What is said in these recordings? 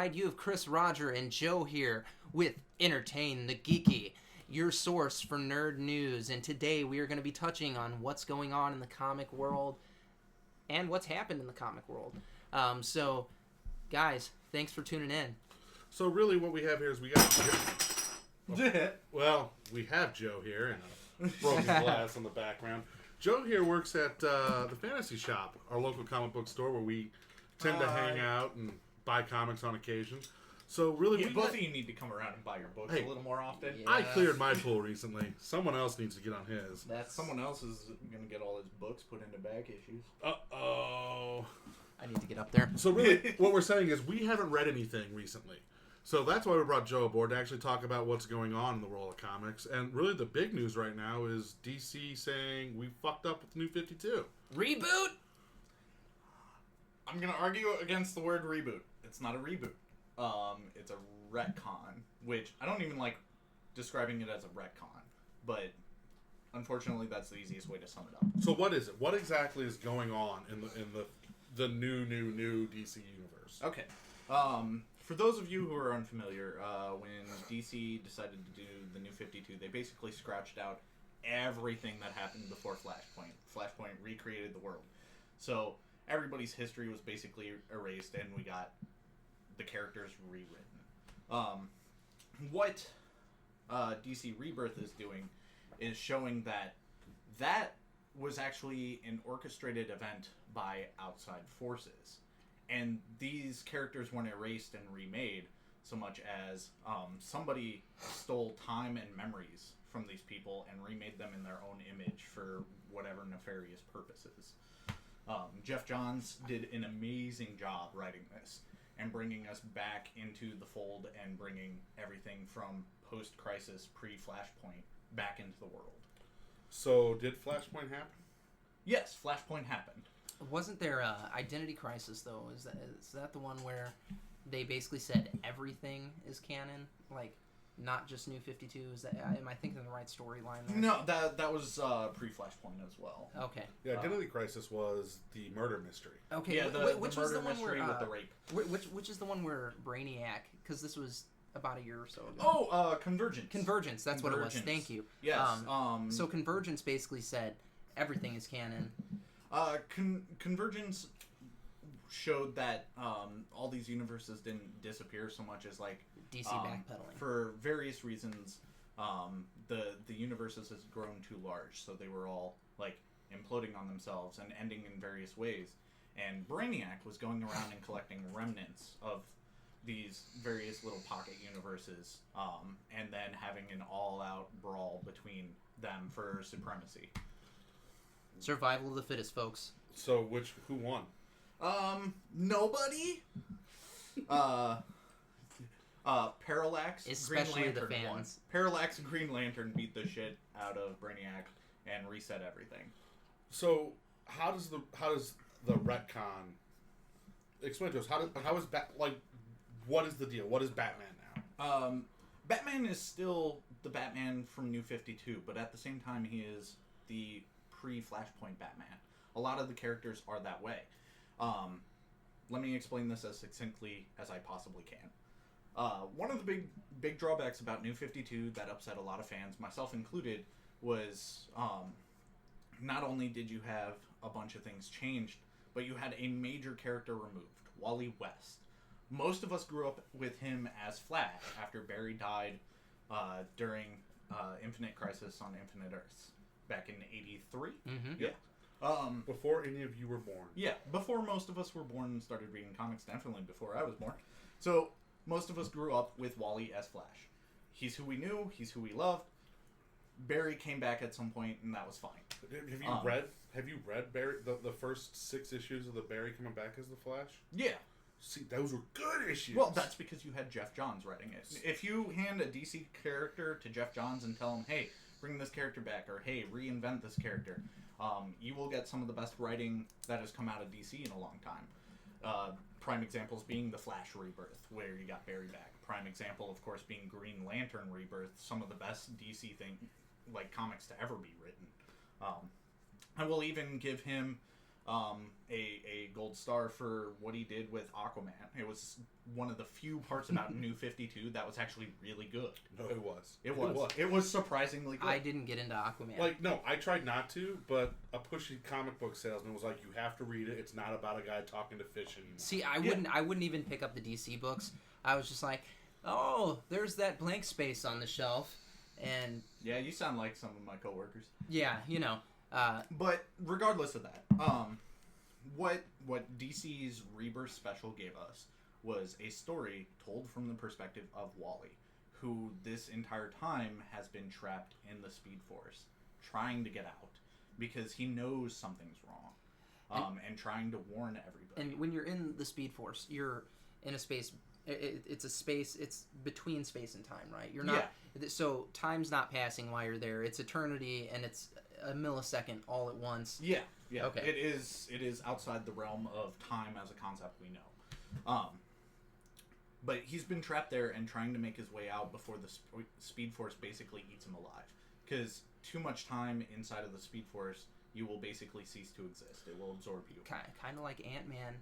side, you have Chris, Roger, and Joe here with Entertain the Geeky, your source for nerd news. And today we are going to be touching on what's going on in the comic world and what's happened in the comic world. So, guys, thanks for tuning in. So really what we have here is we have Joe here and a broken glass in the background. Joe here works at the Fantasy Shop, our local comic book store where we tend to hang out and buy comics on occasion. So really, both of you need to come around and buy your books a little more often. Yeah. I cleared my pool recently. Someone else needs to get on his. Someone else is going to get all his books put into back issues. Uh-oh. I need to get up there. So really, what we're saying is we haven't read anything recently. So that's why we brought Joe aboard, to actually talk about what's going on in the world of comics. And really the big news right now is DC saying we fucked up with the New 52. Reboot? I'm going to argue against the word reboot. It's not a reboot. It's a retcon, which I don't even like describing it as a retcon, but unfortunately that's the easiest way to sum it up. So what is it? What exactly is going on in the new DC universe? Okay. For those of you who are unfamiliar, when DC decided to do the New 52, they basically scratched out everything that happened before Flashpoint. Flashpoint recreated the world. So everybody's history was basically erased, and we got the characters rewritten. What DC Rebirth is doing is showing that was actually an orchestrated event by outside forces. And these characters weren't erased and remade so much as somebody stole time and memories from these people and remade them in their own image for whatever nefarious purposes. Jeff Johns did an amazing job writing this and bringing us back into the fold and bringing everything from post-crisis, pre-Flashpoint back into the world. So did Flashpoint happen? Yes, Flashpoint happened. Wasn't there a Identity Crisis, though? Is that the one where they basically said everything is canon? Like, not just New 52? Am I thinking the right storyline there? No, that was pre-Flashpoint as well. Okay. Yeah, Identity Crisis was the murder mystery. Okay, yeah, which the was the murder one mystery where, with the rape. Which is the one where Brainiac, because this was about a year or so ago. Oh, Convergence. Convergence, that's what it was. Thank you. Yes. So Convergence basically said everything is canon. Convergence showed that all these universes didn't disappear so much as like DC backpedaling. For various reasons. The universes has grown too large, so they were all like imploding on themselves and ending in various ways. And Brainiac was going around and collecting remnants of these various little pocket universes, and then having an all-out brawl between them for supremacy. Survival of the fittest, folks. So who won? Nobody. Parallax, especially Green the Lantern fans. won. Parallax and Green Lantern beat the shit out of Brainiac and reset everything. So how does the retcon explain to us? How is what is the deal? What is Batman now? Batman is still the Batman from New 52, but at the same time he is the pre-Flashpoint Batman. A lot of the characters are that way. Let me explain this as succinctly as I possibly can. One of the big drawbacks about New 52 that upset a lot of fans, myself included, was not only did you have a bunch of things changed, but you had a major character removed, Wally West. Most of us grew up with him as Flash after Barry died during Infinite Crisis on Infinite Earths back in '83. Mm-hmm. Yeah. Before any of you were born. Yeah, before most of us were born and started reading comics, definitely before I was born. So most of us grew up with Wally as Flash. He's who we knew. He's who we loved. Barry came back at some point, and that was fine. Have you read Barry the first 6 issues of the Barry coming back as the Flash? Yeah. See, those were good issues. Well, that's because you had Jeff Johns writing it. If you hand a DC character to Jeff Johns and tell him, hey, bring this character back, or hey, reinvent this character, you will get some of the best writing that has come out of DC in a long time. Prime examples being the Flash Rebirth, where you got Barry back. Prime example, of course, being Green Lantern Rebirth, some of the best DC comics to ever be written. I will even give him a gold star for what he did with Aquaman. It was one of the few parts about New 52 that was actually really good. No, it was. It was surprisingly good. I didn't get into Aquaman. Like, no, I tried not to, but a pushy comic book salesman was like, "You have to read it. It's not about a guy talking to fish anymore." See, I wouldn't even pick up the DC books. I was just like, oh, there's that blank space on the shelf, and Yeah, you sound like some of my coworkers. yeah, you know. But regardless of that, what DC's Rebirth special gave us was a story told from the perspective of Wally, who this entire time has been trapped in the Speed Force, trying to get out because he knows something's wrong, and trying to warn everybody. And when you're in the Speed Force, you're in a space. It's a space. It's between space and time, right? You're not. Yeah. So time's not passing while you're there. It's eternity, and it's a millisecond all at once. Yeah. Yeah. Okay. It is outside the realm of time as a concept we know. But he's been trapped there and trying to make his way out before the Speed Force basically eats him alive. Because too much time inside of the Speed Force, you will basically cease to exist. It will absorb you. Kind of like Ant-Man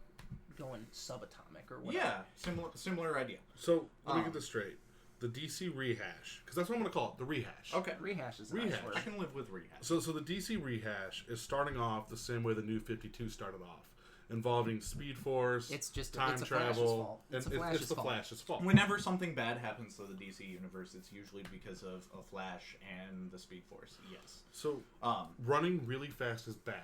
going subatomic or whatever. Yeah, similar idea. So, let me get this straight. The DC rehash, because that's what I'm going to call it, the rehash. Okay. Rehash is a nice word. I can live with rehash. So the DC rehash is starting off the same way the New 52 started off, involving Speed Force, It's just time it's a travel, Flash's fault. It's and a Flash's it's the fault. Flash's fault. Whenever something bad happens to the DC universe, it's usually because of Flash and the Speed Force. Yes. So, running really fast is bad.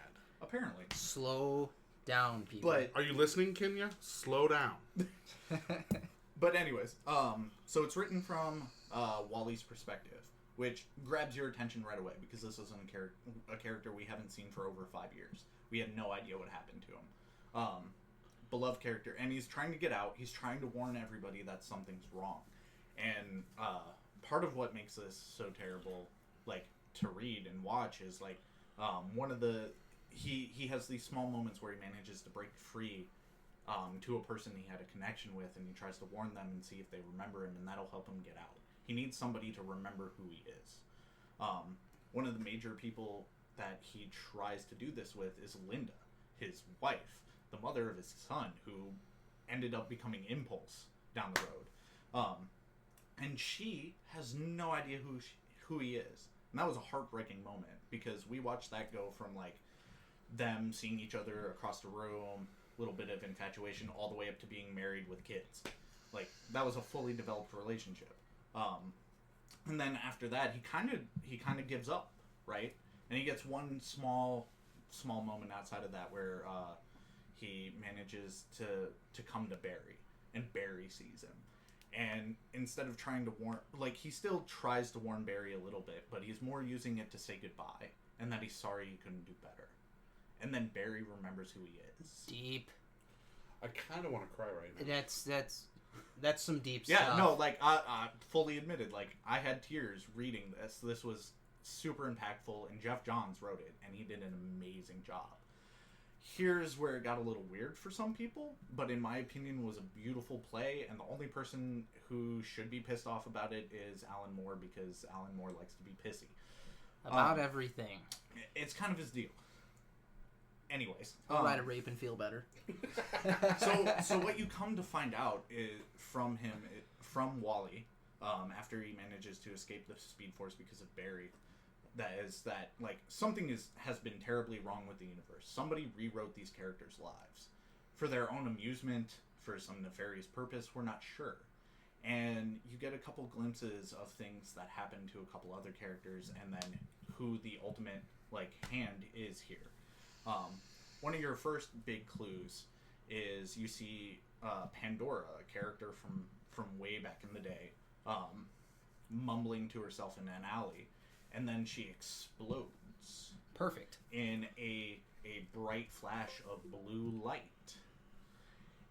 Apparently. Slow down, people. But Are you listening, Kenya? Slow down. But anyways, so it's written from Wally's perspective, which grabs your attention right away because this isn't a character we haven't seen for over 5 years. We had no idea what happened to him. Beloved character, and he's trying to get out. He's trying to warn everybody that something's wrong. And part of what makes this so terrible, like, to read and watch is, like, one of the... He has these small moments where he manages to break free to a person he had a connection with, and he tries to warn them and see if they remember him, and that'll help him get out. He needs somebody to remember who he is. One of the major people that he tries to do this with is Linda, his wife, the mother of his son, who ended up becoming Impulse down the road. And she has no idea who he is. And that was a heartbreaking moment, because we watched that go from, like, them seeing each other across the room, a little bit of infatuation, all the way up to being married with kids. Like, that was a fully developed relationship. And then after that, he kind of gives up, right? And he gets one small moment outside of that where he manages to come to Barry, and Barry sees him. And instead of trying to warn, like, he still tries to warn Barry a little bit, but he's more using it to say goodbye, and that he's sorry he couldn't do better. And then Barry remembers who he is. Deep. I kind of want to cry right now. That's some deep Yeah, stuff. no, like, I fully admitted, like, I had tears reading this. This was super impactful, and Jeff Johns wrote it, and he did an amazing job. Here's where it got a little weird for some people, but in my opinion was a beautiful play, and the only person who should be pissed off about it is Alan Moore, because Alan Moore likes to be pissy. About everything. It's kind of his deal. Anyways. I'll write a rape and feel better. So what you come to find out is from Wally, after he manages to escape the Speed Force because of Barry, that like something has been terribly wrong with the universe. Somebody rewrote these characters' lives for their own amusement, for some nefarious purpose. We're not sure. And you get a couple glimpses of things that happen to a couple other characters, and then who the ultimate, like, hand is here. One of your first big clues is you see Pandora, a character from way back in the day, mumbling to herself in an alley, and then she explodes. Perfect. In a bright flash of blue light.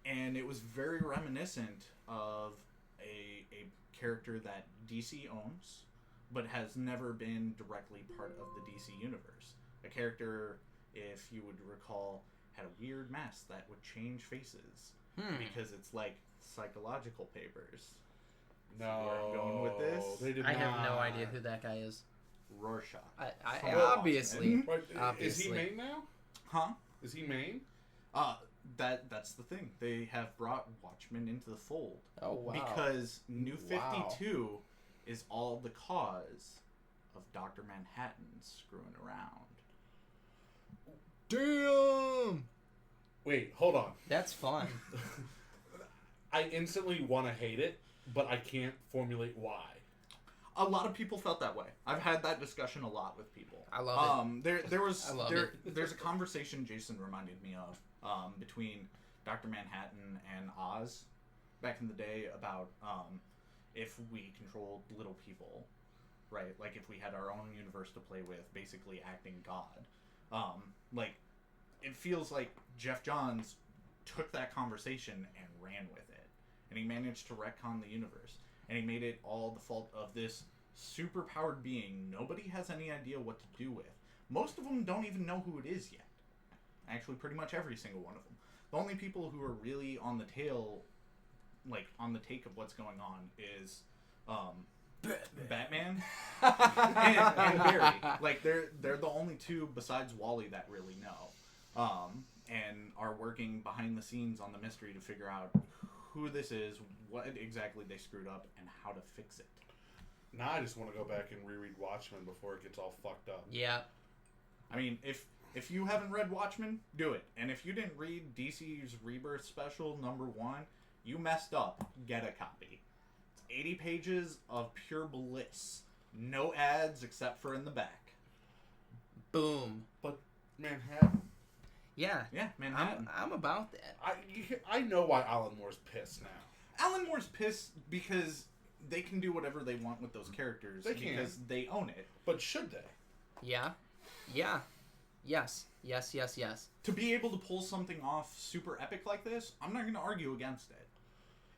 And it was very reminiscent of a character that DC owns, but has never been directly part of the DC universe. A character, if you would recall, had a weird mask that would change faces. Because it's like psychological papers. No. See where I'm going with this? They did I not. have no idea who that guy is. Rorschach. I From obviously. Watchmen. But Obviously. is he main now? Huh? Is he main? That's the thing. They have brought Watchmen into the fold. Oh, wow. Because New 52 is all the cause of Dr. Manhattan screwing around. Damn! Wait, hold on. That's fun. I instantly want to hate it, but I can't formulate why. A lot of people felt that way. I've had that discussion a lot with people. I love it. There's a it. conversation Jason reminded me of between Dr. Manhattan and Oz back in the day about if we controlled little people, right? Like if we had our own universe to play with, basically acting God. Like it feels like Jeff Johns took that conversation and ran with it, and he managed to retcon the universe, and he made it all the fault of this super powered being nobody has any idea what to do with. Most of them don't even know who it is yet. Actually, pretty much every single one of them. The only people who are really on the tail, like on the take of what's going on, is Batman and Barry. Like they're the only two besides Wally that really know, and are working behind the scenes on the mystery to figure out who this is, what exactly they screwed up, and how to fix it. Now I just want to go back and reread Watchmen before it gets all fucked up. Yeah. I mean, if you haven't read Watchmen, do it. And if you didn't read DC's Rebirth Special #1, you messed up. Get a copy. It's 80 pages of pure bliss. No ads except for in the back. Boom. But Manhattan. Yeah. Yeah, Manhattan. I'm about that. I know why Alan Moore's pissed now. Alan Moore's pissed because they can do whatever they want with those characters. They can. Because they own it. But should they? Yeah. Yeah. Yes. To be able to pull something off super epic like this, I'm not going to argue against it.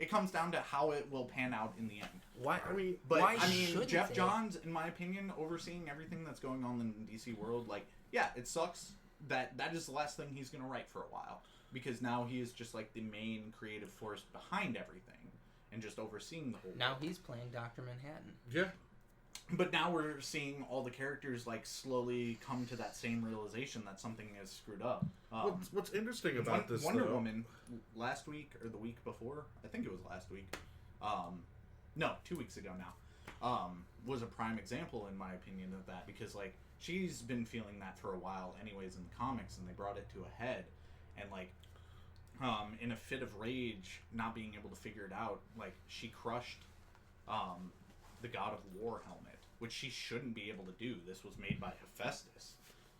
It comes down to how it will pan out in the end. Why? Why shouldn't Jeff they? Johns, in my opinion, overseeing everything that's going on in the DC world, like, yeah, it sucks that is the last thing he's going to write for a while. Because now he is just like the main creative force behind everything and just overseeing the whole Now world. he's playing Dr. Manhattan. Yeah. But now we're seeing all the characters like slowly come to that same realization that something is screwed up. What's interesting about this Wonder though, Woman last week or the week before, I think it was last week. No, 2 weeks ago now. Was a prime example in my opinion of that because like she's been feeling that for a while anyways in the comics, and they brought it to a head, and like in a fit of rage, not being able to figure it out, like she crushed the God of War helmet, which she shouldn't be able to do. This was made by Hephaestus.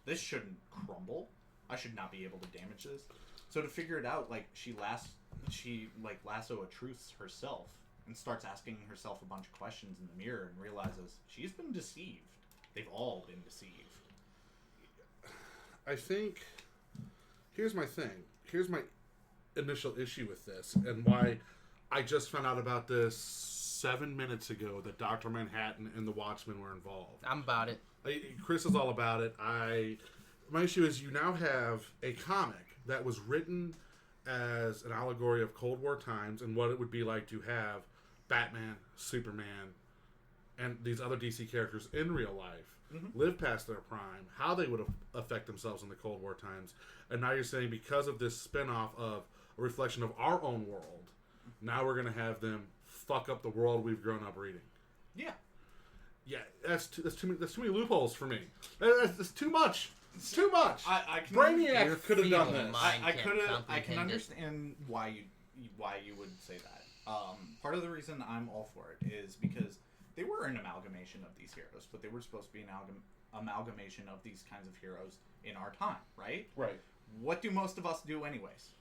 This shouldn't crumble. I should not be able to damage this. So to figure it out, like she lasso a truth herself and starts asking herself a bunch of questions in the mirror and realizes she's been deceived. They've all been deceived. I think here's my thing. Here's my initial issue with this, and why I just found out about this 7 minutes ago that Dr. Manhattan and the Watchmen were involved. I'm about it. Chris is all about it. My issue is you now have a comic that was written as an allegory of Cold War times and what it would be like to have Batman, Superman, and these other DC characters in real life live past their prime, how they would affect themselves in the Cold War times. And now you're saying because of this spinoff of a reflection of our own world, now we're going to have them fuck up the world we've grown up reading. Yeah. Yeah, that's too many loopholes for me. That's too much. It's too much. I can Brainiac could have done feeble this. mind. I can't I can comprehend it. understand why you would say that. Part of the reason I'm all for it is because they were an amalgamation of these heroes, but they were supposed to be an amalgamation of these kinds of heroes in our time, right? Right. What do most of us do anyways?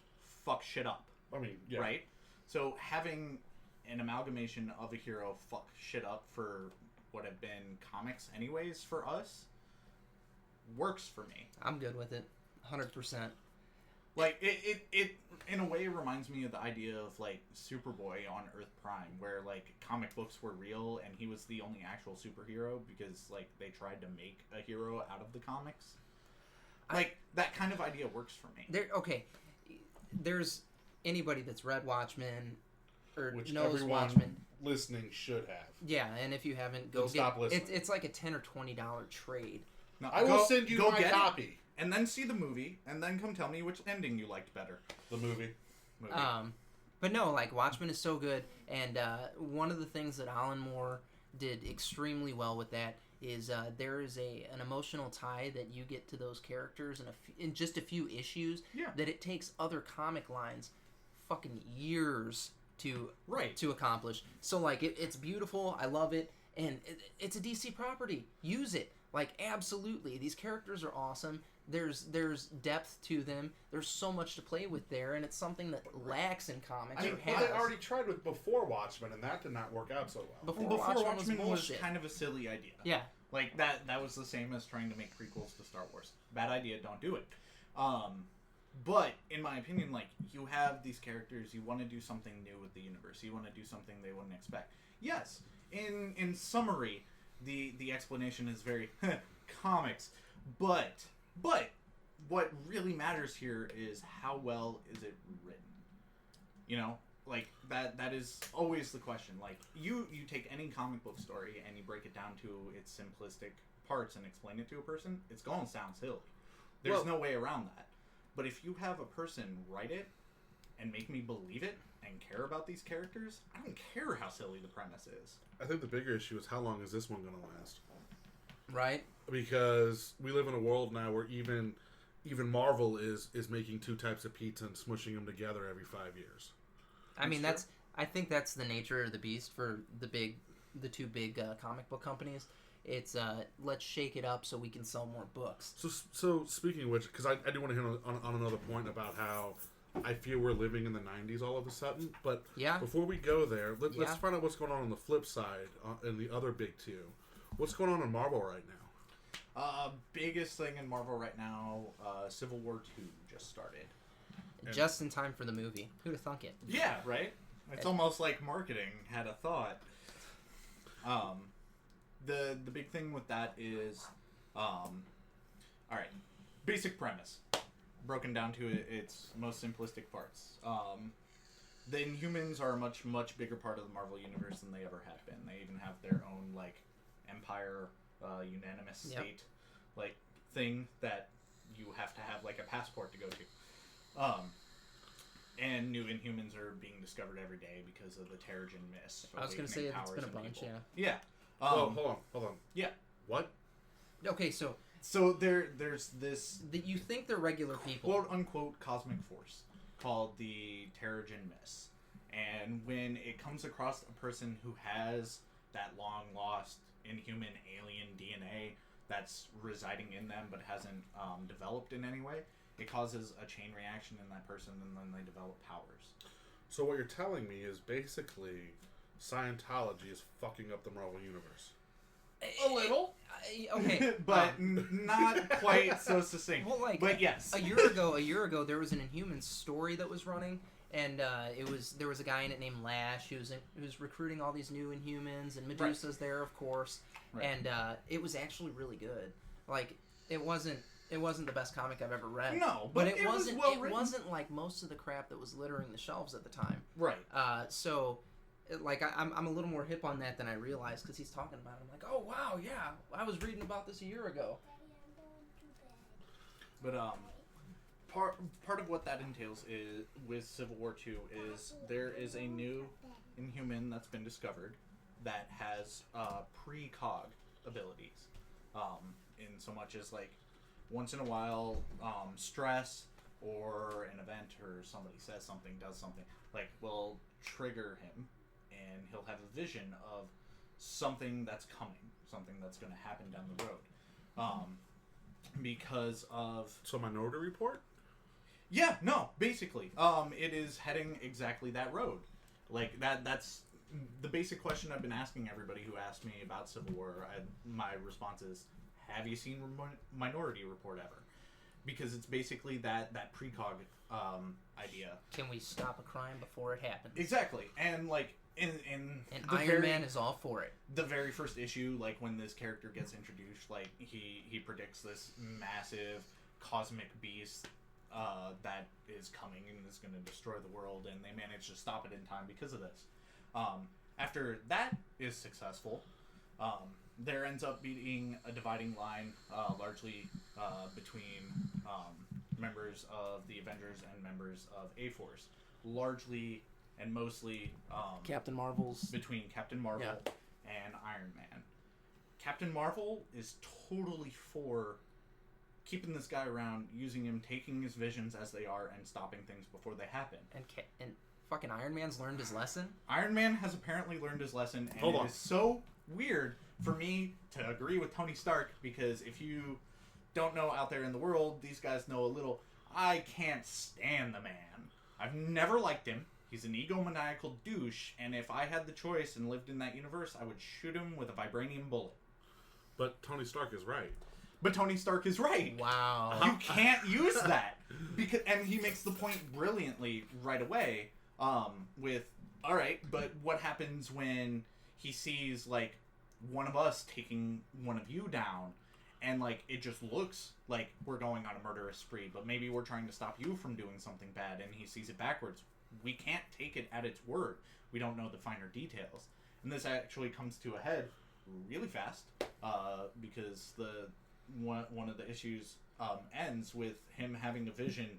Fuck shit up. I mean, yeah. Right? So having an amalgamation of a hero fuck shit up for what have been comics anyways for us works for me. I'm good with it. 100%. Like, it in a way reminds me of the idea of, like, Superboy on Earth Prime, where, like, comic books were real and he was the only actual superhero because, like, they tried to make a hero out of the comics. Like, that kind of idea works for me. There's anybody that's read Watchmen or Which knows everyone Watchmen. listening should have. Yeah, and if you haven't, go Then stop get listening. it's like a $10 or $20 trade. No, I will send you go my get it. copy. and then see the movie, and then come tell me which ending you liked better. The movie. But no, like, Watchmen is so good, and one of the things that Alan Moore did extremely well with that is there is an emotional tie that you get to those characters in just a few issues that it takes other comic lines fucking years to accomplish. So, like, it's beautiful. I love it. And it's a DC property. Use it. Like, absolutely. These characters are awesome. There's depth to them. There's so much to play with there, and it's something that lacks in comics. I mean, they already tried with Before Watchmen, and that did not work out so well. Before Watchmen was kind of a silly idea. Yeah. Like, that was the same as trying to make prequels to Star Wars. Bad idea, don't do it. But, in my opinion, like, you have these characters, you want to do something new with the universe, you want to do something they wouldn't expect. Yes, in summary, the explanation is very comics, but what really matters here is how well is it written. You know, like that is always the question. Like, you take any comic book story and you break it down to its simplistic parts and explain it to a person, it's going to sound silly. There's no way around that. But if you have a person write it and make me believe it and care about these characters, I don't care how silly the premise is. I think the bigger issue is how long is this one going to last? Right. Because we live in a world now where even Marvel is making two types of pizza and smushing them together every 5 years. I mean, I think that's the nature of the beast for the two big comic book companies. It's let's shake it up so we can sell more books. So speaking of which, because I do want to hit on another point about how I feel we're living in the 90s all of a sudden. But before we go there, let's find out what's going on the flip side in the other big two. What's going on in Marvel right now? Biggest thing in Marvel right now, Civil War 2 just started. Just in time for the movie. Who'd have thunk it? Yeah, right? It's almost like marketing had a thought. The big thing with that is, alright, basic premise. Broken down to its most simplistic parts. The Inhumans are a much, much bigger part of the Marvel Universe than they ever have been. They even have their own, like, empire, unanimous state, like, thing that you have to have, like, a passport to go to. And new Inhumans are being discovered every day because of the Terrigen Mist. I was going to say it's been a bunch, people. Yeah. Hold on. Yeah. What? Okay, so there's this... You think they're regular people. Quote-unquote cosmic force called the Terrigen Mist. And when it comes across a person who has that long-lost inhuman alien DNA that's residing in them but hasn't developed in any way, it causes a chain reaction in that person, and then they develop powers. So what you're telling me is basically Scientology is fucking up the Marvel Universe. A little. Okay. But not quite so succinct. Well, like, but yes. A year ago, there was an Inhumans story that was running, and there was a guy in it named Lash who was recruiting all these new Inhumans, and Medusa's there, of course, and it was actually really good. Like, it wasn't the best comic I've ever read. No, but it wasn't. Was it wasn't like most of the crap that was littering the shelves at the time. Right. So, like, I'm a little more hip on that than I realized because he's talking about it. I'm like, oh wow, yeah, I was reading about this a year ago. But part of what that entails is with Civil War 2 is there is a new Inhuman that's been discovered that has precog abilities. In so much as, like, once in a while, stress or an event or somebody says something, does something, like, will trigger him, and he'll have a vision of something that's coming, something that's going to happen down the road. Because of... So Minority Report? Yeah, no, basically. It is heading exactly that road. Like, that's the basic question I've been asking everybody who asked me about Civil War. My response is, have you seen Minority Report ever? Because it's basically that precog idea. Can we stop a crime before it happens? Exactly. And, like, and Iron Man is all for it. The very first issue, like, when this character gets introduced, like, he predicts this massive cosmic beast that is coming and is going to destroy the world, and they manage to stop it in time because of this. After that is successful, There ends up being a dividing line, largely between members of the Avengers and members of A-Force. Largely and mostly Captain Marvel's between Captain Marvel and Iron Man. Captain Marvel is totally for keeping this guy around, using him, taking his visions as they are, and stopping things before they happen. and fucking Iron Man's learned his lesson. Iron Man has apparently learned his lesson, and Hold on. it is so weird for me to agree with Tony Stark, because if you don't know out there in the world, these guys know a little. I can't stand the man. I've never liked him. He's an egomaniacal douche, and if I had the choice and lived in that universe, I would shoot him with a vibranium bullet. But Tony Stark is right. But Tony Stark is right. Wow. You can't use that, because, and he makes the point brilliantly right away. With all right, but what happens when he sees like one of us taking one of you down, and like it just looks like we're going on a murderous spree, but maybe we're trying to stop you from doing something bad, and he sees it backwards. We can't take it at its word. We don't know the finer details, and this actually comes to a head really fast because the one of the issues ends with him having a vision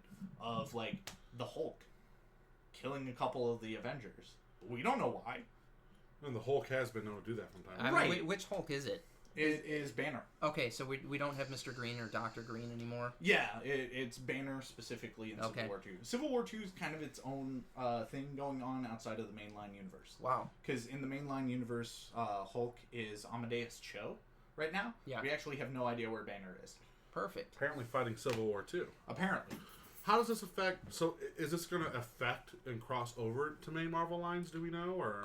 of like the Hulk killing a couple of the Avengers. We don't know why. And the Hulk has been known to do that from time to I time. mean, Right. which Hulk is it? It is Banner. Okay, so we don't have Mr. Green or Dr. Green anymore. Yeah, it's Banner specifically in Okay. Civil War 2. Civil War 2 is kind of its own thing going on outside of the mainline universe. Wow. Because in the mainline universe, Hulk is Amadeus Cho right now. Yeah. We actually have no idea where Banner is. Perfect. Apparently fighting Civil War too. Apparently. How does this affect? So is this going to affect and cross over to main Marvel lines? Do we know, or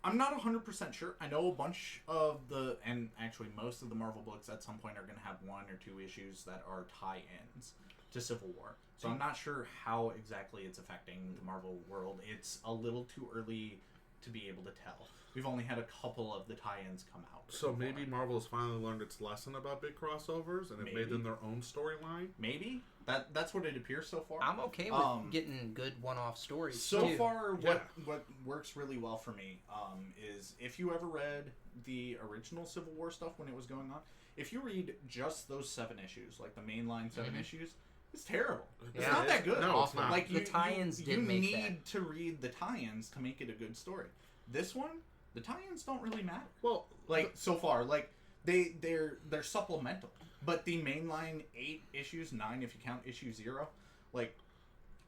I'm not 100% sure. I know a bunch of the, and actually most of the Marvel books at some point are going to have 1 or 2 issues that are tie-ins to Civil War. So I'm not sure how exactly it's affecting the Marvel world. It's a little too early to be able to tell. We've only had a couple of the tie-ins come out. so maybe Marvel has finally learned its lesson about big crossovers and it made them their own storyline? Maybe that's what it appears so far. I'm okay with getting good one-off stories. So too. far, Yeah. what works really well for me is if you ever read the original Civil War stuff when it was going on, if you read just those 7 issues, like the mainline 7 issues, it's terrible. It's Yeah, not that good. No, it's not. Like The tie-ins you did make need that. to read the tie-ins to make it a good story. This one, the tie-ins don't really matter. Well, Like so far, like they're supplemental, but the mainline 8 issues, 9 if you count issue 0, like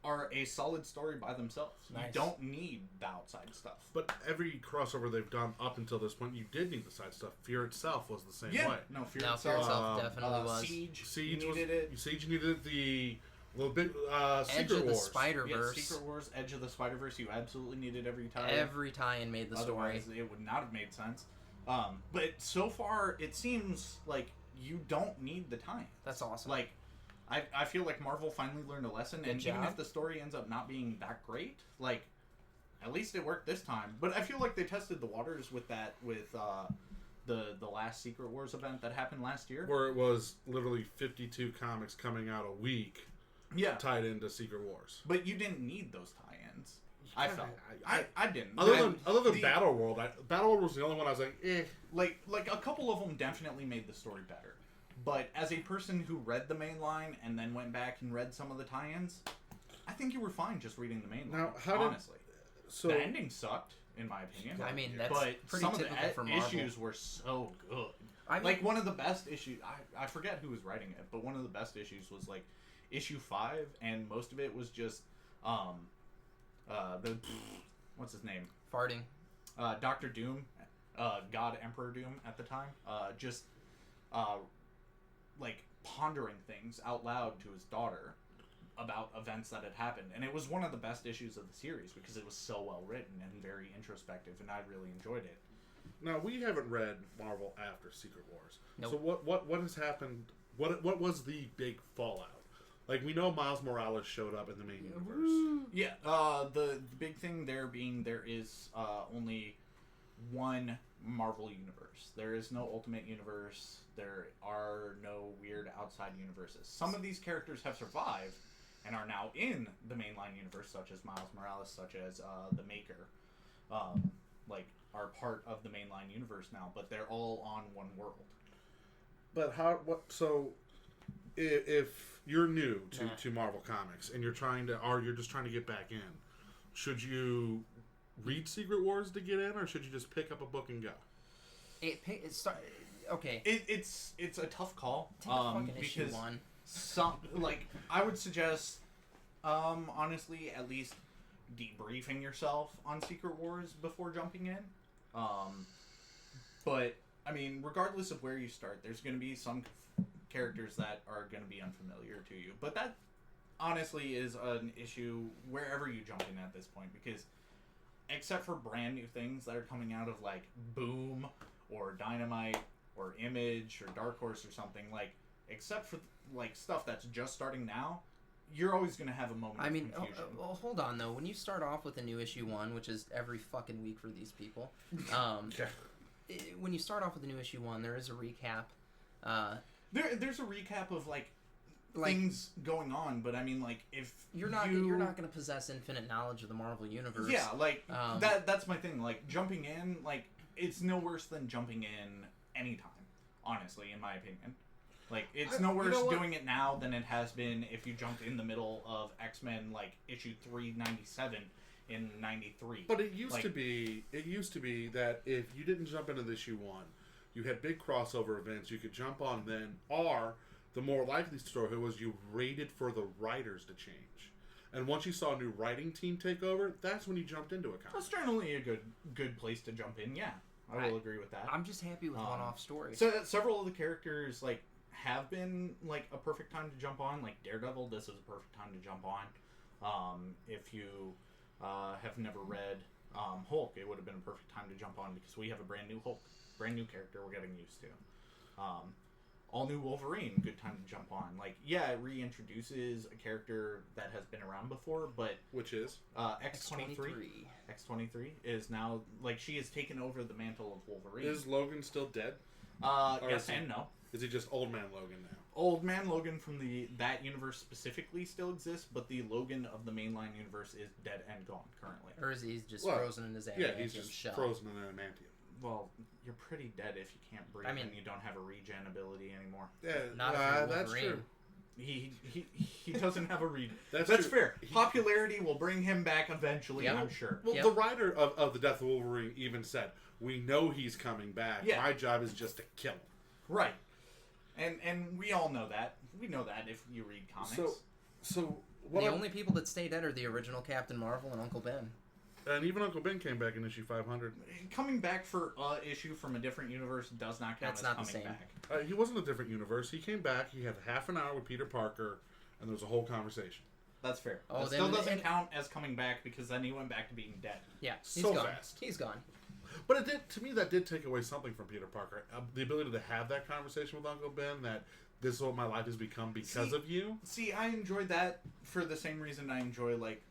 are a solid story by themselves. Nice. You don't need the outside stuff. but every crossover they've done up until this point, you did need the side stuff. Fear itself was the same Yeah, way. no, Fear Now, itself. Fear itself definitely was. Siege, Siege you was, needed it. Siege needed it. The little bit Edge Secret of the Wars. Spider-Verse. Yeah, Secret Wars, Edge of the Spider-Verse, you absolutely needed every tie. Every tie-in made the story. Otherwise, it would not have made sense. But so far, it seems like you don't need the tie-ins. That's awesome. Like, I feel like Marvel finally learned a lesson, Good and even job. if the story ends up not being that great, like, at least it worked this time. But I feel like they tested the waters with that, with the last Secret Wars event that happened last year. Where it was literally 52 comics coming out a week Yeah, tied into Secret Wars. but you didn't need those tie-ins. I felt. I- I didn't. Other than the- Battle World, Battle World was the only one I was like, eh. Like a couple of them definitely made the story better. But as a person who read the main line and then went back and read some of the tie-ins, I think you were fine just reading the main line. Now, how did- honestly, So the ending sucked in my opinion. I mean, that's but pretty some of typical the for Marvel. issues were so good. I mean, Like one of the best issues, I forget who was writing it, but one of the best issues was like issue 5, and most of it was just the what's his name, farting. Dr. Doom, God Emperor Doom at the time, just like pondering things out loud to his daughter about events that had happened, and it was one of the best issues of the series because it was so well written and very introspective, and I really enjoyed it. now we haven't read Marvel after Secret Wars. Nope. So what has happened? What was the big fallout? Like we know Miles Morales showed up in the main universe. Yeah, the big thing there being there is only one Marvel universe. There is no Ultimate Universe. There are no weird outside universes. Some of these characters have survived and are now in the mainline universe, such as Miles Morales, such as the Maker. like are part of the mainline universe now, but they're all on one world. But so if you're new to Marvel Comics and you're just trying to get back in, should you read Secret Wars to get in, or should you just pick up a book and go? Okay. It's a tough call. Take a fucking issue because 1. I would suggest, honestly, at least debriefing yourself on Secret Wars before jumping in. But I mean, regardless of where you start, there's going to be some characters that are going to be unfamiliar to you. But that honestly is an issue wherever you jump in at this point, because except for brand new things that are coming out of like Boom or Dynamite or Image or Dark Horse or something, like except for like stuff that's just starting now, you're always going to have a moment of confusion. Well, hold on though. When you start off with a new issue 1, which is every fucking week for these people, when you start off with a new issue 1, there is a recap. There's a recap of like things going on, but I mean, like, if you're not going to possess infinite knowledge of the Marvel universe. Yeah, like that's my thing. Like, jumping in, like, it's no worse than jumping in anytime. Honestly, in my opinion, like, it's no worse doing it now than it has been if you jumped in the middle of X-Men, like issue 397 in '93. But it used to be that if you didn't jump into this issue 1, you had big crossover events you could jump on then, or the more likely story was you waited for the writers to change. And once you saw a new writing team take over, that's when you jumped into a comic. That's generally a good place to jump in, yeah. I will agree with that. I'm just happy with one-off stories. So several of the characters, like, have been, like, a perfect time to jump on. Like, Daredevil, this is a perfect time to jump on. If you have never read Hulk, it would have been a perfect time to jump on, because we have a brand new Hulk. Brand new character we're getting used to. All new Wolverine, good time to jump on. Like, yeah, it reintroduces a character that has been around before, but... Which is? X-23. X-23 is now... Like, she has taken over the mantle of Wolverine. Is Logan still dead? Yes and no. Is he just Old Man Logan now? Old Man Logan from that universe specifically still exists, but the Logan of the mainline universe is dead and gone currently. Or is he just frozen in his adamantium Yeah, he's just shell? frozen in an adamantium. Well, you're pretty dead if you can't breathe and you don't have a regen ability anymore. Yeah, that's true. He doesn't have a read. That's fair. Popularity will bring him back eventually, I'm sure. Well, the writer of The Death of Wolverine even said, "We know he's coming back. Yeah. My job is just to kill him." Right. And we all know that. We know that if you read comics. So the only people that stay dead are the original Captain Marvel and Uncle Ben. And even Uncle Ben came back in issue 500. Coming back for an issue from a different universe does not count as coming back. He wasn't a different universe. He came back. He had half an hour with Peter Parker, and there was a whole conversation. That's fair. That still doesn't count as coming back, because then he went back to being dead. Yeah, he's gone. Fast. He's gone. But it did, to me, that did take away something from Peter Parker. The ability to have that conversation with Uncle Ben, that this is what my life has become because of you. See, I enjoyed that for the same reason I enjoy, like,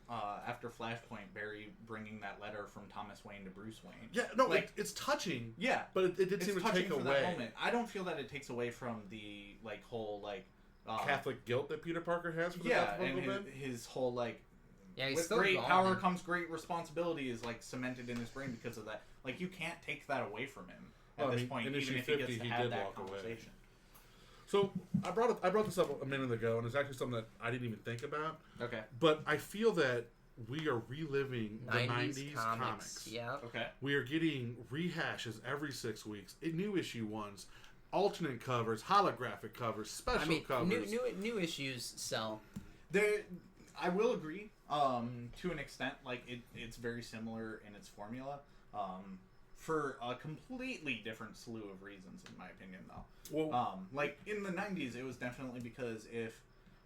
after Flashpoint, Barry bringing that letter from Thomas Wayne to Bruce Wayne. Yeah, no, like, it's touching. Yeah. But it did seem to take away. That moment. I don't feel that it takes away from the, like, whole, like... Catholic guilt that Peter Parker has for the death of Uncle Ben? His whole, like... Yeah, he's with still great gone. power comes great responsibility is, like, cemented in his brain because of that. Like, you can't take that away from him at this point, even if he gets to have that conversation. Away. So I brought this up a minute ago, and it's actually something that I didn't even think about. Okay. But I feel that we are reliving the 90s comics. Yeah. Okay. We are getting rehashes every 6 weeks, new issue ones, alternate covers, holographic covers, special covers. New issues sell. I will agree to an extent. Like, it's very similar in its formula. For a completely different slew of reasons, in my opinion, though. Well, like, in the 90s, it was definitely because if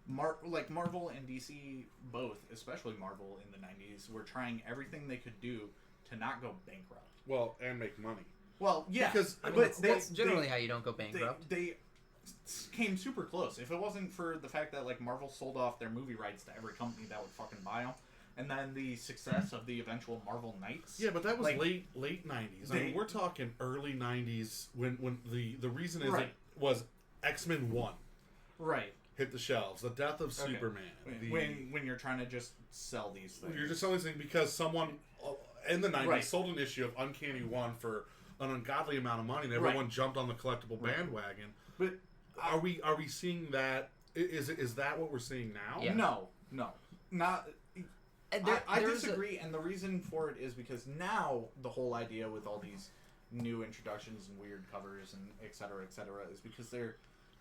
Marvel and DC both, especially Marvel in the 90s, were trying everything they could do to not go bankrupt. Well, and make money. Well, yeah. Because that's generally how you don't go bankrupt. They came super close. If it wasn't for the fact that, like, Marvel sold off their movie rights to every company that would fucking buy them, and then the success of the eventual Marvel Knights. Yeah, but that was like, late 90s. I mean, we're talking early 90s when the reason is it was X-Men 1. Right. Hit the shelves. The death of Superman. When you're trying to just sell these things. You're just selling these things because someone... in the 90s Right. sold an issue of Uncanny One for an ungodly amount of money, and everyone Right. jumped on the collectible bandwagon. But Are we seeing that? Is that what we're seeing now? Yeah. no, not. And I there's disagree, and the reason for it is because now the whole idea with all these new introductions and weird covers and et cetera, is because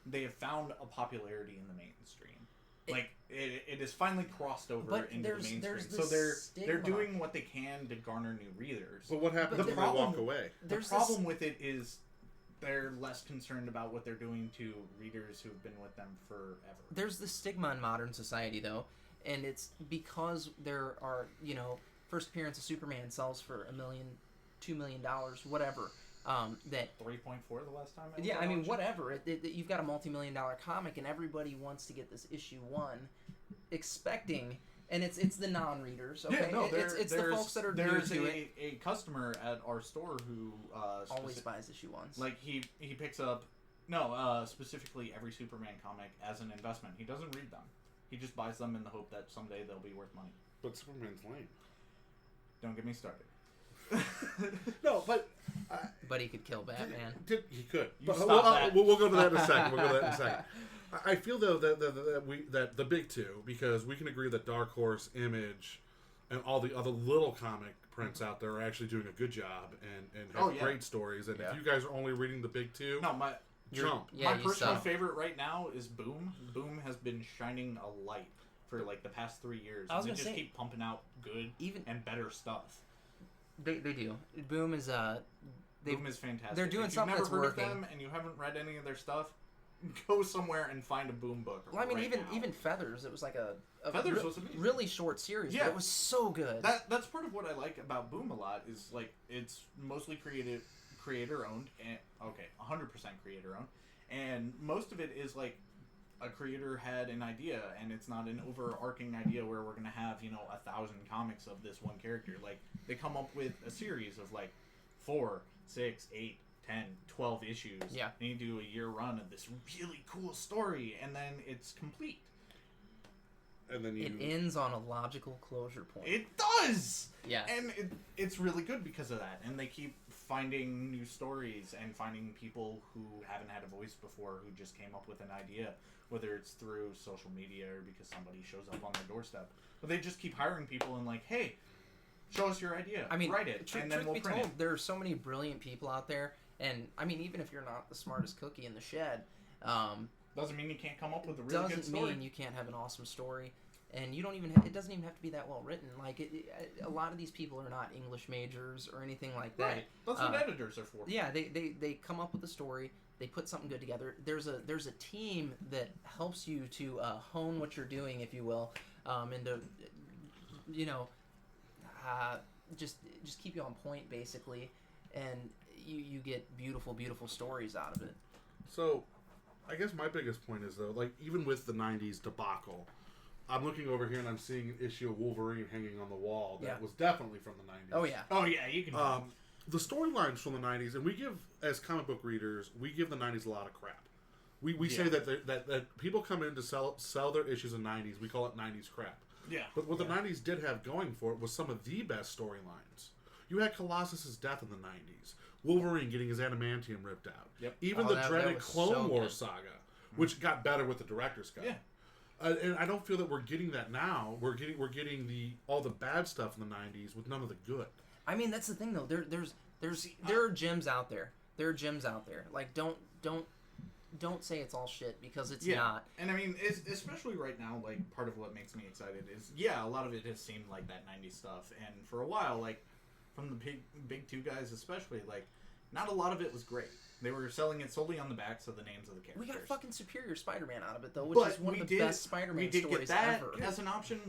they have found a popularity in the mainstream. Like it is finally crossed over But into the there's mainstream, this so they're stigma. doing what they can to garner new readers. But what happens But when the they problem- walk away? The There's problem with it is they're less concerned about what they're doing to readers who've been with them forever. There's the stigma in modern society, though, and it's because there are, first appearance of Superman sells for $1 million, $2 million, whatever. That 3.4 the last time. yeah, I mean, whatever. You've got a multi-million-dollar comic, and everybody wants to get this issue 1, expecting, and it's the non-readers. Okay, Yeah, no, it's the folks that are new there's to it. a customer at our store who Always buys issue 1s. like he picks up specifically every Superman comic as an investment. He doesn't read them. He just buys them in the hope that someday they'll be worth money. But Superman's lame. Don't get me started. No, but But he could kill Batman. he could. You But stop that. we'll go to that in a second. I feel though that the big two, because we can agree that Dark Horse, Image, and all the other little comic prints out there are actually doing a good job and have great stories. And Yeah. if you guys are only reading the big two, No, my jump. Yeah, my you personal suck. favorite right now is Boom. Boom has been shining a light for like the past 3 years. I was They gonna just say, keep pumping out good even and better stuff. they do. Boom is Boom is fantastic. they're doing if something you've that's never heard working. of them and you haven't read any of their stuff, go somewhere and find a Boom book. Well, I mean, right now. even Feathers. It was like a Feathers was amazing. really short series. Yeah. But it was so good. That's part of what I like about Boom a lot is like it's mostly creator owned and 100% creator owned, and most of it is like a creator had an idea and it's not an overarching idea where we're gonna have 1,000 comics of this one character. Like they come up with a series of like 4, 6, 8, 10, 12 issues. Yeah. And you do a year run of this really cool story and then it's complete. And then it ends on a logical closure point. It does! Yeah. And it's really good because of that. And they keep finding new stories and finding people who haven't had a voice before who just came up with an idea, whether it's through social media or because somebody shows up on their doorstep. But they just keep hiring people and like, hey, show us your idea. I mean, write it, and then we'll be print told, it. there are so many brilliant people out there, and I mean, even if you're not the smartest cookie in the shed, Doesn't mean you can't come up with a really good doesn't story. mean you can't have an awesome story. And you don't even it doesn't even have to be that well written. Like a lot of these people are not English majors or anything like that. Right. That's what editors are for. Yeah, they come up with a story. They put something good together. There's a team that helps you to hone what you're doing, if you will, and to just keep you on point basically, and you get beautiful stories out of it. So, I guess my biggest point is though, like even with the '90s debacle, I'm looking over here and I'm seeing an issue of Wolverine hanging on the wall that was definitely from the '90s. Oh yeah. Oh yeah, you can. The storylines from the '90s, and we give as comic book readers, we give the '90s a lot of crap. We say that people come in to sell their issues in '90s. We call it '90s crap. Yeah. But what the '90s did have going for it was some of the best storylines. You had Colossus's death in the '90s. Wolverine getting his adamantium ripped out. Yep. Even Oh, the that dreaded was Clone so Wars good. saga, which got better with the director's cut. Yeah. And I don't feel that we're getting that now. We're getting all the bad stuff in the '90s with none of the good. I mean, that's the thing though. There are gems out there. There are gems out there. Like don't say it's all shit because it's not. And I mean, especially right now, like part of what makes me excited is a lot of it has seemed like that '90s stuff, and for a while, like from the big two guys especially, like not a lot of it was great. They were selling it solely on the backs of the names of the characters. We got fucking Superior Spider-Man out of it though, which is one of the best Spider-Man we did stories get that ever. as an option.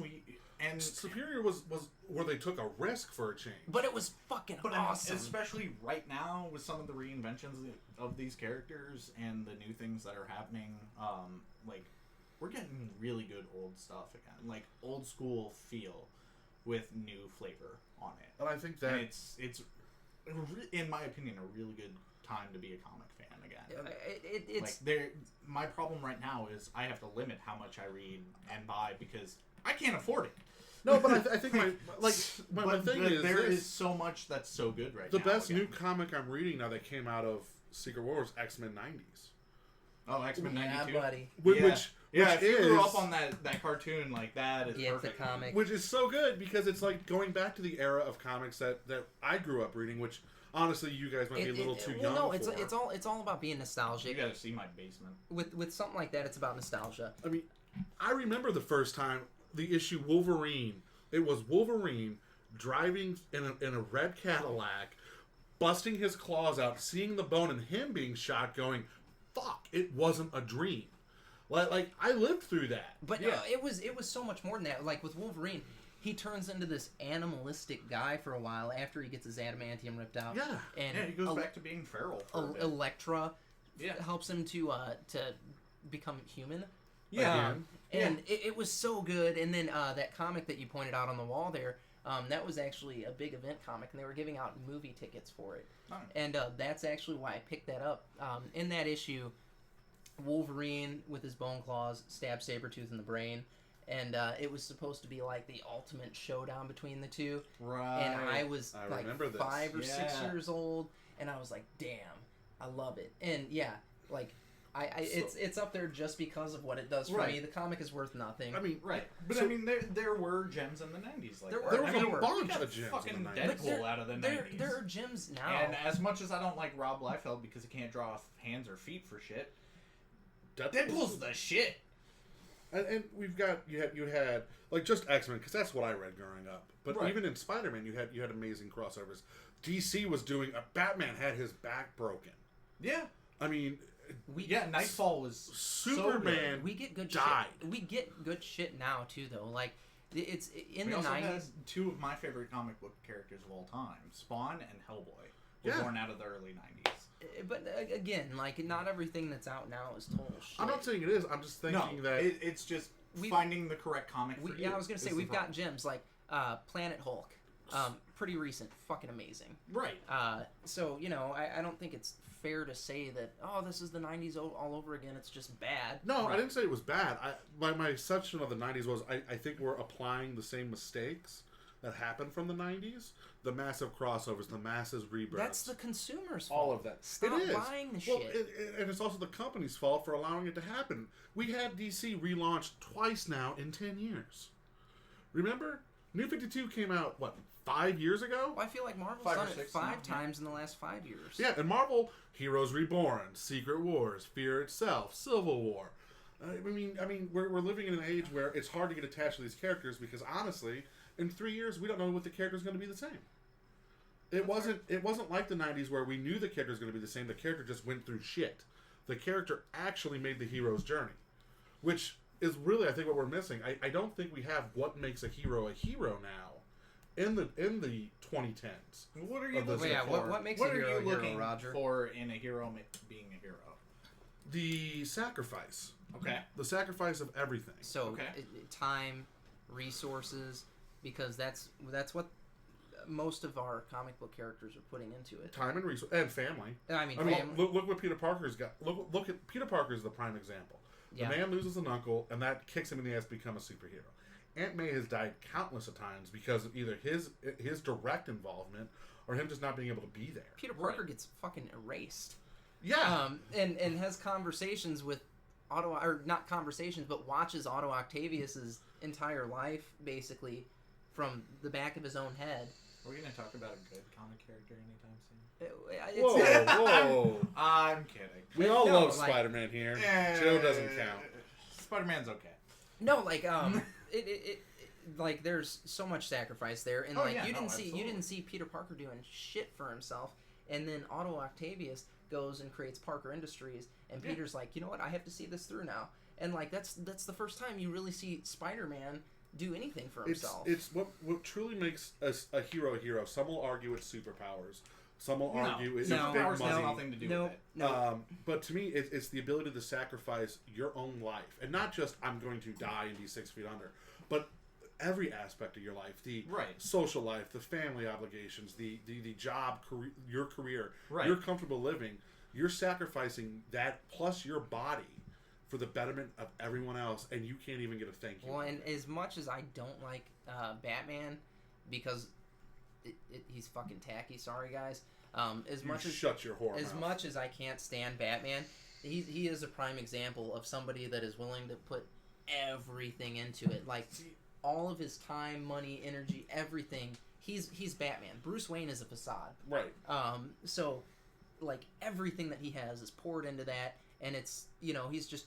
And Superior was where they took a risk for a change. But it was fucking awesome. Especially right now with some of the reinventions of these characters and the new things that are happening, like we're getting really good old stuff again, like old school feel with new flavor on it. And I think that And it's in my opinion a really good time to be a comic fan again. It's my problem right now is I have to limit how much I read and buy because I can't afford it. No, but I think my thing is there this. is so much that's so good right The now. best again. new comic I'm reading now that came out of Secret Wars, X-Men 90s. Oh, X-Men Yeah, 92. buddy. Which if you grew is- up on that cartoon, like that is Yeah, it's perfect. a comic. Which is so good because it's like going back to the era of comics that I grew up reading, which honestly you guys might be a little too young no, for. it's all about being You nostalgic. gotta see my basement. With something like that, it's about nostalgia. I mean, I remember the first time the issue Wolverine. It was Wolverine driving in a red Cadillac, busting his claws out, seeing the bone, and him being shot, going, "Fuck! It wasn't a dream." Like I lived through that. But it was so much more than that. Like with Wolverine, he turns into this animalistic guy for a while after he gets his adamantium ripped out. Yeah. and Yeah, he goes back to being feral. For a bit. Elektra Yeah. helps him to become human. Yeah. And it was so good. And then that comic that you pointed out on the wall there, that was actually a big event comic, and they were giving out movie tickets for it. Oh. And that's actually why I picked that up. In that issue, Wolverine with his bone claws stabs Sabretooth in the brain, and it was supposed to be like the ultimate showdown between the two. Right. And I was I like remember this. 5 or 6 Yeah. years old, and I was like, damn, I love it. And yeah, like it's up there just because of what it does for Right. me. The comic is worth nothing. I mean, Right, but So- I mean, there were gems in the '90s. Like There that. were. there was I mean, a we bunch got of gems fucking in the 90s. But Deadpool out of the '90s. there are gyms now. And as much as I don't like Rob Liefeld because he can't draw hands or feet for shit, Deadpool's the shit. And we've got you had like just X-Men because that's what I read growing up. But Right. even in Spider-Man, you had amazing crossovers. DC was doing Batman had his back broken. Yeah, I mean, Nightfall was Superman we get good died. shit. We get good shit now too, though. Like it's in We the also had '90s. two of my favorite comic book characters of all time, Spawn and Hellboy, were Yeah. born out of the early '90s. But again, like not everything that's out now is total shit. I'm not saying it is. I'm just thinking that it's just We- finding the correct comic for you. Yeah, I was gonna say is the we've got problem. gems like Planet Hulk, pretty recent, fucking amazing. Right. So you know, I don't think it's fair to say that this is the '90s all over again. It's just bad. no, I Right. didn't say it was bad. My section of the '90s was I think we're applying the same mistakes that happened from the '90s. The massive crossovers, the massive rebirths. That's the consumer's fault. all of that. Stop it is. buying the well, shit. and it's also the company's fault for allowing it to happen. We had DC relaunched twice now in 10 years. Remember? New 52 came out, 5 years ago? Well, I feel like Marvel's 5 or done it 6 five now, yeah. times in the last 5 years. Yeah, and Marvel, Heroes Reborn, Secret Wars, Fear Itself, Civil War. I mean, we're living in an age where it's hard to get attached to these characters because honestly, in 3 years, we don't know what the character's going to be the same. It wasn't like the '90s where we knew the character was going to be the same. The character just went through shit. The character actually made the hero's journey, which is really I think what we're missing. I don't think we have what makes a hero now in the 2010s. What are you Of the- looking Yeah, for? what makes what a hero are a you hero, looking Roger? for in a hero being a hero? The sacrifice, Okay. the sacrifice of everything. So Okay. time, resources, because that's what most of our comic book characters are putting into it. Time and resource and family. I mean, Look what Peter Parker's got. Look at Peter Parker's the prime example. The Yeah. man loses an uncle, and that kicks him in the ass to become a superhero. Aunt May has died countless of times because of either his direct involvement or him just not being able to be there. Peter Parker gets fucking erased. Yeah, And has conversations with Otto, or not conversations, but watches Otto Octavius's entire life basically from the back of his own head. Are we going to talk about a good comic character anytime soon? whoa. I'm kidding. We all No, love like- Spider-Man here. Joe doesn't count. Spider-Man's okay. No, like it like there's so much sacrifice there, and Oh, like yeah, you no, didn't see absolutely. Peter Parker doing shit for himself, and then Otto Octavius goes and creates Parker Industries, and Yeah. Peter's like, you know what, I have to see this through now, and like that's the first time you really see Spider-Man do anything for himself. It's what truly makes a hero a hero. Some will argue it's superpowers. Some will argue it's No. big Superpowers money. has nothing to do no, with it. no. But to me, it's the ability to sacrifice your own life, and not just I'm going to die and be 6 feet under, but every aspect of your life, the Right. social life, the family obligations, the job, your career, Right. your comfortable living. You're sacrificing that plus your body for the betterment of everyone else, and you can't even get a thank you. Well, and as much as I don't like Batman, because he's fucking tacky. Sorry, guys. Shut your whore as mouth. much as I can't stand Batman, he is a prime example of somebody that is willing to put everything into it. Like all of his time, money, energy, everything. He's Batman. Bruce Wayne is a facade. Right. So like everything that he has is poured into that, and it's he's just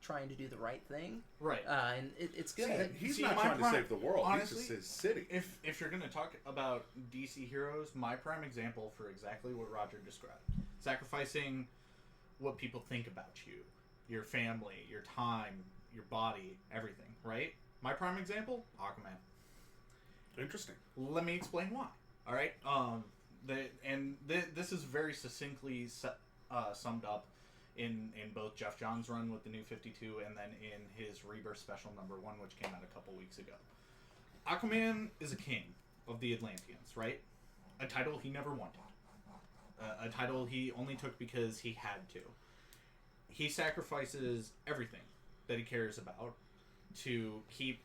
trying to do the right thing. Right. And it's good. He's not trying to save the world. Honestly, he's just his city. If you're going to talk about DC heroes, my prime example for exactly what Roger described, sacrificing what people think about you, your family, your time, your body, everything, right? My prime example, Aquaman. Interesting. Let me explain why. All right. This is very succinctly summed up in both Jeff Johns' run with the New 52 and then in his Rebirth Special #1, which came out a couple weeks ago. Aquaman is a king of the Atlanteans, right? A title he never wanted. A title he only took because he had to. He sacrifices everything that he cares about to keep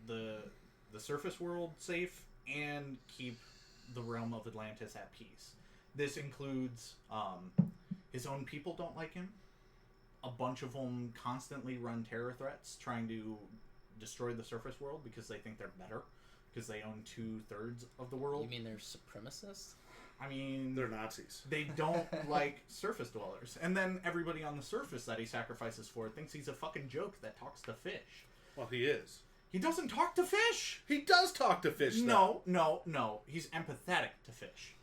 the surface world safe and keep the realm of Atlantis at peace. This includes his own people don't like him. A bunch of them constantly run terror threats trying to destroy the surface world because they think they're better because they own 2/3 of the world. You mean they're supremacists? I mean, they're Nazis. They don't like surface dwellers. And then everybody on the surface that he sacrifices for thinks he's a fucking joke that talks to fish. Well, he is. He doesn't talk to fish. He does talk to fish, though. No. He's empathetic to fish.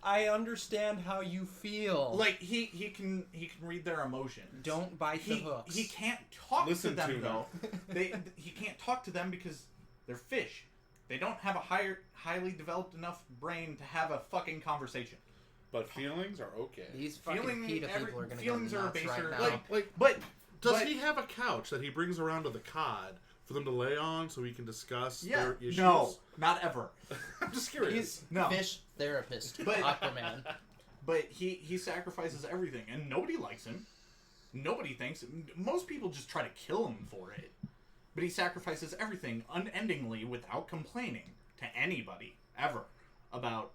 I understand how you feel. Like he can read their emotions. Don't bite the hooks. He can't talk Listen to them to though. He can't talk to them because they're fish. They don't have a highly developed enough brain to have a fucking conversation. But feelings are okay. These fucking PETA people are gonna feelings go are nuts baser. right now. But does he have a couch that he brings around to the COD for them to lay on so we can discuss their issues? No, not ever. I'm just curious. He's No. fish therapist, But- Aquaman. But he sacrifices everything, and nobody likes him. Nobody thinks. Most people just try to kill him for it. But he sacrifices everything unendingly without complaining to anybody ever about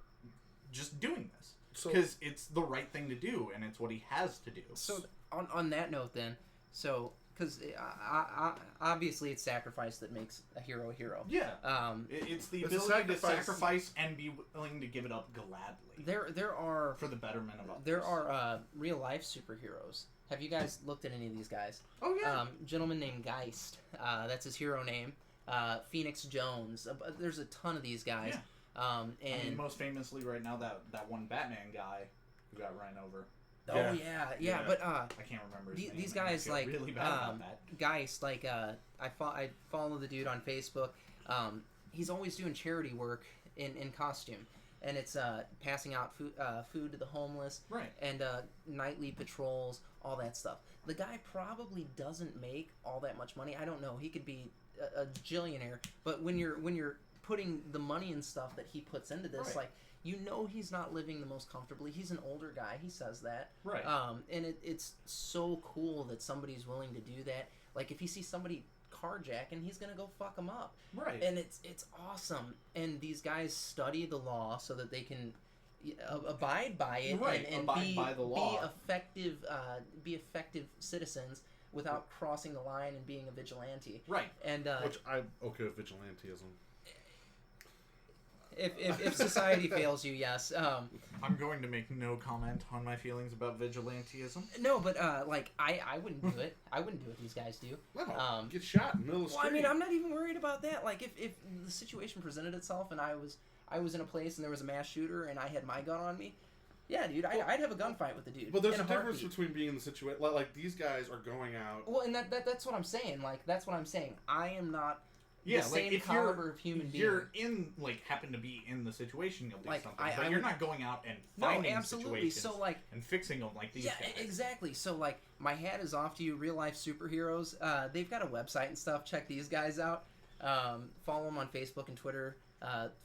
just doing this. Because it's the right thing to do, and it's what he has to do. So on that note, then, because obviously it's sacrifice that makes a hero a hero. Yeah. It's the ability to sacrifice and be willing to give it up gladly. There are for the betterment of others. There are real life superheroes. Have you guys looked at any of these guys? Oh yeah. Gentleman named Geist. That's his hero name. Phoenix Jones. There's a ton of these guys. Yeah. And I mean, most famously right now that one Batman guy who got run over. Oh yeah. But I can't remember his name. These guys like really bad about that. Geist, like I follow the dude on Facebook. He's always doing charity work in costume, and it's passing out food to the homeless, right? And nightly patrols, all that stuff. The guy probably doesn't make all that much money. I don't know. He could be a jillionaire, but when you're putting the money and stuff that he puts into this, right. like, he's not living the most comfortably. He's an older guy. He says that. Right. And it's so cool that somebody's willing to do that. Like, if he sees somebody carjacking, he's gonna go fuck them up. Right. And it's awesome. And these guys study the law so that they can abide by it, right. and abide by the law. be effective citizens without crossing the line and being a vigilante. Right. And which I'm okay with vigilantism. If society fails you, yes. I'm going to make no comment on my feelings about vigilantism. No, but like I wouldn't do it. I wouldn't do what these guys do. No, get shot in the middle of the street. Well, I mean, I'm not even worried about that. Like, if the situation presented itself and I was in a place and there was a mass shooter and I had my gun on me, yeah, dude, I'd have a gunfight with the dude. But there's in a difference heartbeat. between being in the situation like these guys are going out. Well, and that's what I'm saying. Like, that's what I'm saying. I am not. Yeah, the like same if caliber of human being. You're happen to be in the situation, you'll do like, something. But you're not going out and no, finding absolutely. situations So, like, and fixing them like these yeah, guys. exactly. So, like, my hat is off to you, real life superheroes. They've got a website and stuff. Check these guys out. Follow them on Facebook and Twitter.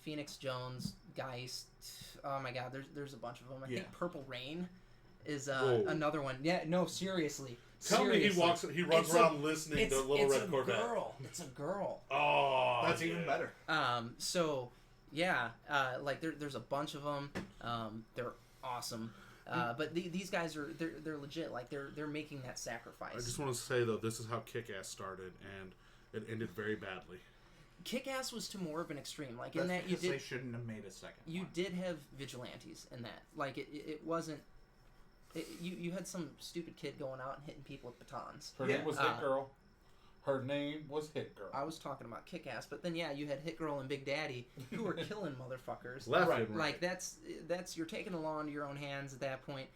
Phoenix Jones, Geist. Oh my God, there's a bunch of them. I think Purple Rain is Whoa. another one. Yeah, no, seriously. Tell me he runs It's around listening to Little Red Corvette. It's a girl. Oh, That's even better. So yeah, like there's a bunch of them. They're awesome. But these guys they're legit. Like they're making that sacrifice. I just want to say though, this is how Kick-Ass started, and it ended very badly. Kick-Ass was to more of an extreme. Like That's in that you because did they shouldn't have made a second. you one. did have vigilantes in that. Like it wasn't. You had some stupid kid going out and hitting people with batons. Her Yeah. name was Hit Girl. Her name was Hit Girl. I was talking about Kick-Ass, but then yeah, you had Hit Girl and Big Daddy who were killing motherfuckers. Left Right. and right. Like that's you're taking the law into your own hands at that point.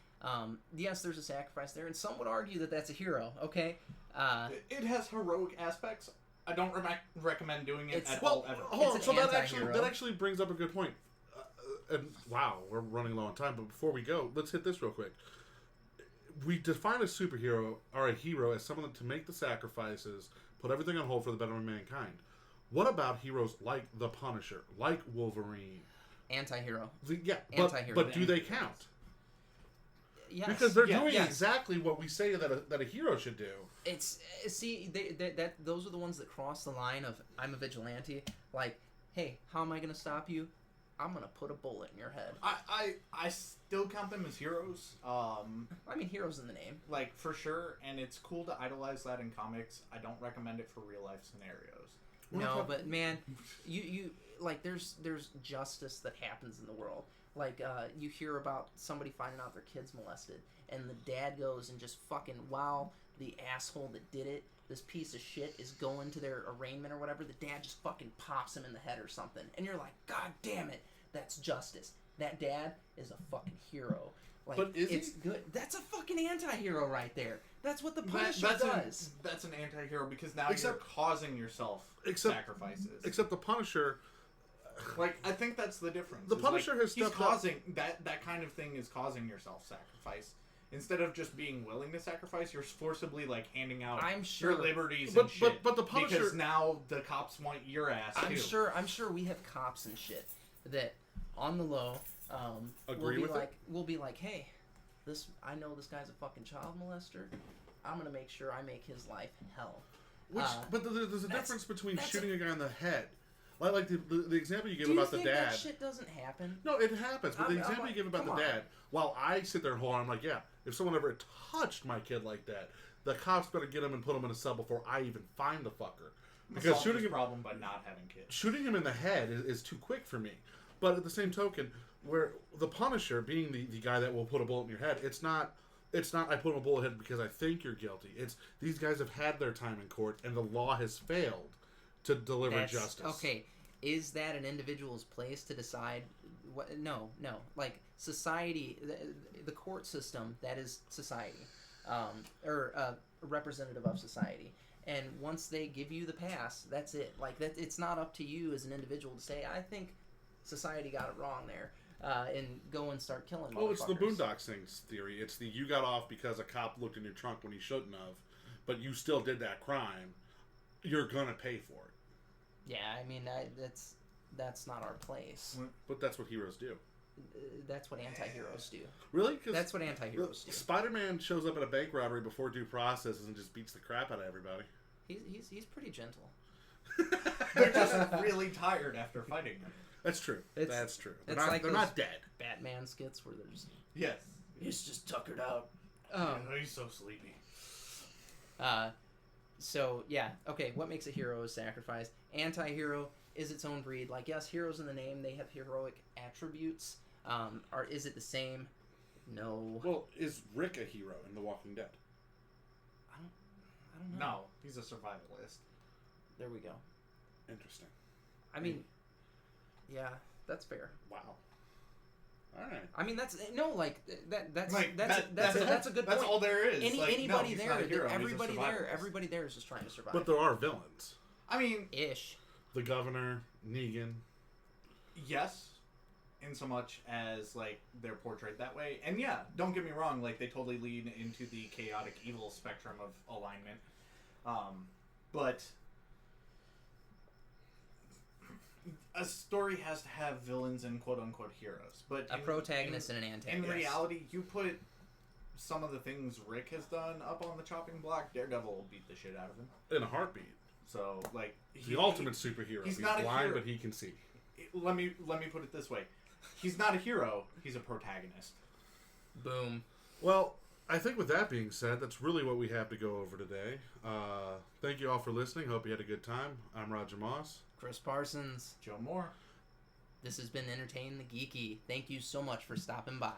Yes, there's a sacrifice there, and some would argue that that's a hero. Okay, It has heroic aspects. I don't recommend doing it It's- at Well, all ever. hold on. It's So an that anti-hero. actually brings up a good point. And wow, we're running low on time. But before we go, let's hit this real quick. We define a superhero or a hero as someone to make the sacrifices, put everything on hold for the betterment of mankind. What about heroes like the Punisher, like Wolverine? anti-hero. Yeah, Anti-hero. but do they count? Yes. Because they're Yeah, doing yes. exactly what we say that a hero should do. It's see those are the ones that cross the line of I'm a vigilante. Like, hey, how am I gonna stop you? I'm gonna put a bullet in your head. I still count them as heroes. I mean, heroes in the name. Like for sure, and it's cool to idolize that in comics. I don't recommend it for real life scenarios. No, but man, you like there's justice that happens in the world. Like you hear about somebody finding out their kid's molested, and the dad goes and just fucking while the asshole that did it, this piece of shit, is going to their arraignment or whatever, the dad just fucking pops him in the head or something, and you're like, God damn it, that's justice. That dad is a fucking hero. Like, But is it's he? good. That's a fucking anti-hero right there. That's what the That- Punisher does. That's an anti-hero because now Except- you're causing yourself sacrifices. Except the Punisher. Like I think that's the difference. The is, Punisher like, has he's stepped up. causing that kind of thing is causing your self-sacrifice. Instead of just being willing to sacrifice, you're forcibly like handing out I'm sure. your liberties But- and shit. but the Punisher- because now the cops want your ass too. I'm sure we have cops and shit that on the low Agree with it? we'll be like, hey, I know this guy's a fucking child molester. I'm gonna make sure I make his life hell. But there's a that's- difference between that's shooting a guy in the head. Like the example you give Do you about the think dad. that shit doesn't happen? No, it happens. But the example like, you give about the come on. dad, while I sit there and hold on, I'm like, yeah, if someone ever touched my kid like that, the cops better get him and put him in a cell before I even find the fucker. Because Solve shooting this him, problem by not having kids. shooting him in the head is too quick for me. But at the same token, where the Punisher being the guy that will put a bullet in your head, it's not I put him a bullet in head because I think you're guilty. It's these guys have had their time in court and the law has failed to deliver justice. Okay, is that an individual's place to decide? What? No. Like society, the court system, that is society, or a representative of society. And once they give you the pass, that's it. Like that, it's not up to you as an individual to say, I think society got it wrong there, and go and start killing. Oh, it's the motherfuckers. Boondocks things theory. It's the you got off because a cop looked in your trunk when he shouldn't have, but you still did that crime. You're gonna pay for it. Yeah, I mean that's not our place. But that's what heroes do. That's what anti-heroes do. Really? 'Cause That's what anti-heroes do. Spider-Man shows up at a bank robbery before due process and just beats the crap out of everybody. He's pretty gentle. They're just really tired after fighting him. That's true. That's true. They're it's not, like they're those not dead. Batman skits where they're just Yes. he's just tuckered out. He's so sleepy. So yeah, okay. What makes a hero is sacrifice. Anti-hero is its own breed. Like yes, heroes in the name, they have heroic attributes. Or is it the same? No. Well, is Rick a hero in The Walking Dead? I don't know. No, he's a survivalist. There we go. Interesting. I mean, yeah, that's fair. Wow. All right. I mean, that's no, like that's Like, that's a good That's point. all there is. Anybody no, he's there, not a hero, he's a everybody there, survivalist. everybody there is just trying to survive. But there are villains. I mean, Ish. The governor, Negan. yes, in so much as like they're portrayed that way, and yeah, don't get me wrong, like they totally lean into the chaotic evil spectrum of alignment, but a story has to have villains and quote unquote heroes. But A protagonist and an antagonist. In reality, you put some of the things Rick has done up on the chopping block, Daredevil will beat the shit out of him. In a heartbeat. So, like... The ultimate superhero. He's not a blind, hero. but he can see. Let me put it this way. He's not a hero. He's a protagonist. Boom. Well, I think with that being said, that's really what we have to go over today. Thank you all for listening. Hope you had a good time. I'm Roger Moss. Chris Parsons. Joe Moore. This has been Entertain the Geeky. Thank you so much for stopping by.